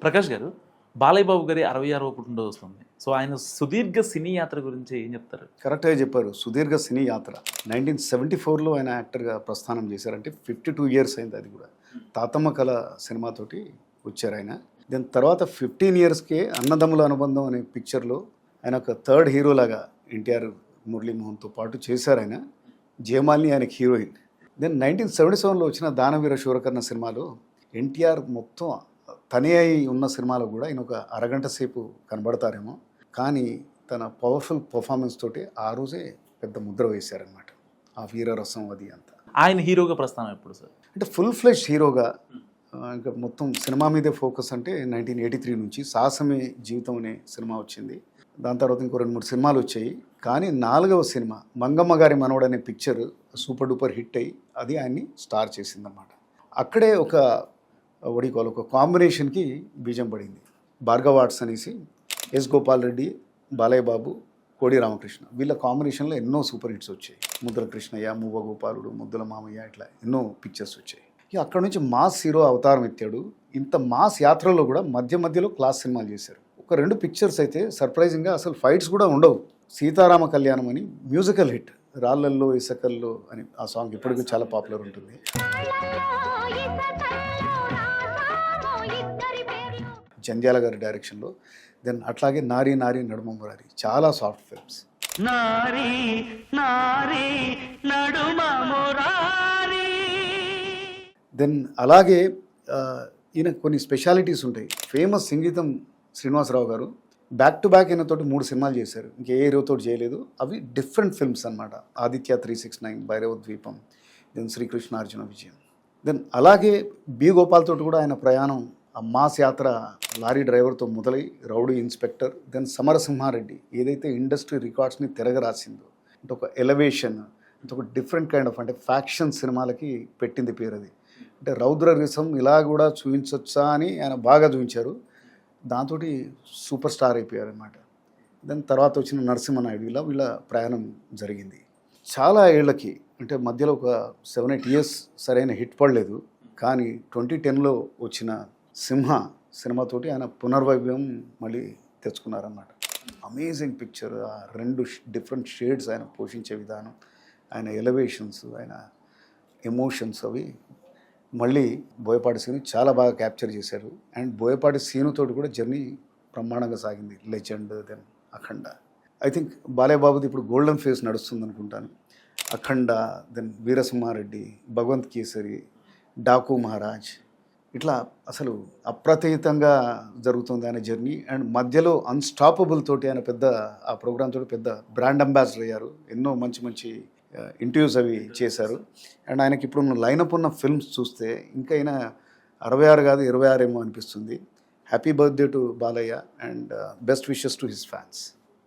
ప్రకాష్ గారు, బాలయ్య బాబు గారి 66వ పుట్టినరోజు వస్తుంది. సో ఆయన సుదీర్ఘ సినీ యాత్ర గురించి ఏం చెప్తారు? కరెక్ట్గా చెప్పారు. సుదీర్ఘ సినీ యాత్ర 1974లో ఆయన యాక్టర్గా ప్రస్థానం చేశారంటే 52 ఇయర్స్ అయింది. అది కూడా తాతమ్మ కళ సినిమాతోటి వచ్చారు ఆయన. దాని తర్వాత 15 ఇయర్స్కే అన్నదమ్ముల అనుబంధం అనే పిక్చర్లో ఆయన ఒక థర్డ్ హీరోలాగా ఎన్టీఆర్ మురళీమోహన్తో పాటు చేశారు ఆయన. జయమాలిని ఆయనకి హీరోయిన్. దెన్ 1977లో వచ్చిన దానవీర శూరకర్ణ సినిమాలో ఎన్టీఆర్ మొత్తం తనే అయి ఉన్న సినిమాలో కూడా ఆయన ఒక అరగంట సేపు కనబడతారేమో, కానీ తన పవర్ఫుల్ పర్ఫార్మెన్స్ తోటి ఆ రోజే పెద్ద ముద్ర వేశారనమాట. ఆ వీరరసం అది అంతా. ఆయన హీరోగా ప్రస్థానం ఎప్పుడు సార్? అంటే ఫుల్ ఫ్లెష్ హీరోగా ఇంకా మొత్తం సినిమా మీదే ఫోకస్ అంటే 1983 నుంచి సాహసమే జీవితం అనే సినిమా వచ్చింది. దాని తర్వాత ఇంకో 2-3 సినిమాలు వచ్చాయి. కానీ 4వ సినిమా మంగమ్మ గారి మనవడు అనే పిక్చర్ సూపర్ డూపర్ హిట్ అయ్యి అది ఆయన్ని స్టార్ చేసిందన్నమాట. అక్కడే ఒక ఒక కాంబినేషన్కి బీజం పడింది. భార్గవ్ ఆర్ట్స్ అనేసి ఎస్ గోపాల్ రెడ్డి, బాలయ్య బాబు, కోడి రామకృష్ణ వీళ్ళ కాంబినేషన్లో ఎన్నో సూపర్ హిట్స్ వచ్చాయి. ముద్దుల కృష్ణయ్య, మువ్వ గోపాలుడు, ముద్దుల మామయ్య, ఇట్లా ఎన్నో పిక్చర్స్ వచ్చాయి. ఇక అక్కడ నుంచి మాస్ హీరో అవతారం ఎత్తాడు. ఇంత మాస్ యాత్రలో కూడా మధ్యలో క్లాస్ సినిమాలు చేశారు. ఒక 2 పిక్చర్స్ అయితే సర్ప్రైజింగ్గా అసలు ఫైట్స్ కూడా ఉండవు. సీతారామ కళ్యాణం అని మ్యూజికల్ హిట్, రాళ్ళల్లో ఇసకల్లో అని ఆ సాంగ్ ఇప్పటికీ చాలా పాపులర్ ఉంటుంది. జంధ్యాల గారి డైరెక్షన్లో. దెన్ అట్లాగే నారీ నారీ నడుమ మురారి, చాలా సాఫ్ట్ ఫిల్మ్స్. దెన్ అలాగే ఈయన కొన్ని స్పెషాలిటీస్ ఉంటాయి. ఫేమస్ సంగీతం శ్రీనివాసరావు గారు బ్యాక్ టు బ్యాక్ ఈయనతోటి 3 సినిమాలు చేశారు. ఇంకే హీరోతో చేయలేదు. అవి డిఫరెంట్ ఫిల్మ్స్ అనమాట. ఆదిత్య 369, భైరవ ద్వీపం, దెన్ శ్రీకృష్ణ అర్జున విజయం. దెన్ అలాగే బి గోపాల్ తోటి కూడా ఆయన ప్రయాణం ఆ మాస్ యాత్ర లారీ డ్రైవర్తో మొదలై రౌడీ ఇన్స్పెక్టర్, దెన్ సమరసింహారెడ్డి ఏదైతే ఇండస్ట్రీ రికార్డ్స్ని తిరగరాసిందో, అంటే ఒక ఎలివేషన్, అంటే ఒక డిఫరెంట్ కైండ్ ఆఫ్ అంటే ఫ్యాక్షన్ సినిమాలకి పెట్టింది పేరు అది. అంటే రౌద్ర రిసం ఇలా కూడా చూపించవచ్చా అని ఆయన బాగా చూపించారు. దాంతో సూపర్ స్టార్ అయిపోయారు అనమాట. దాని తర్వాత వచ్చిన నరసింహనాయుడు, ఇలా వీళ్ళ ప్రయాణం జరిగింది. చాలా ఏళ్ళకి అంటే మధ్యలో ఒక 7-8 ఇయర్స్ సరైన హిట్ పడలేదు. కానీ 2010లో వచ్చిన సింహ సినిమాతోటి ఆయన పునర్వైభవం మళ్ళీ తెచ్చుకున్నారన్నమాట. Amazing picture. ఆ 2 డిఫరెంట్ షేడ్స్ ఆయన పోషించే విధానం, ఆయన ఎలివేషన్స్, ఆయన ఎమోషన్స్ అవి మళ్ళీ బోయపాటి సీను చాలా బాగా క్యాప్చర్ చేశారు. అండ్ బోయపాటి సీనుతోటి కూడా జర్నీ బ్రహ్మాండంగా సాగింది. Legend, then Akhanda. I think Balayya బాబుది ఇప్పుడు గోల్డెన్ ఫేజ్ నడుస్తుంది అనుకుంటాను. అఖండ, దెన్ వీరసింహారెడ్డి, భగవంత్ కేసరి, డాకు మహారాజ్, ఇట్లా అసలు అప్రతిహితంగా జరుగుతుంది ఆయన జర్నీ. అండ్ మధ్యలో అన్స్టాపబుల్ తోటి ఆయన పెద్ద ఆ ప్రోగ్రామ్ తోటి పెద్ద బ్రాండ్ అంబాసిడర్ అయ్యారు. ఎన్నో మంచి ఇంటర్వ్యూస్ అవి చేశారు. అండ్ ఆయనకి ఇప్పుడు లైనప్ ఉన్న ఫిల్మ్స్ చూస్తే ఇంకా అయినా 66 కాదు 26 ఏమో అనిపిస్తుంది. Happy birthday to Balayya and best wishes to his fans.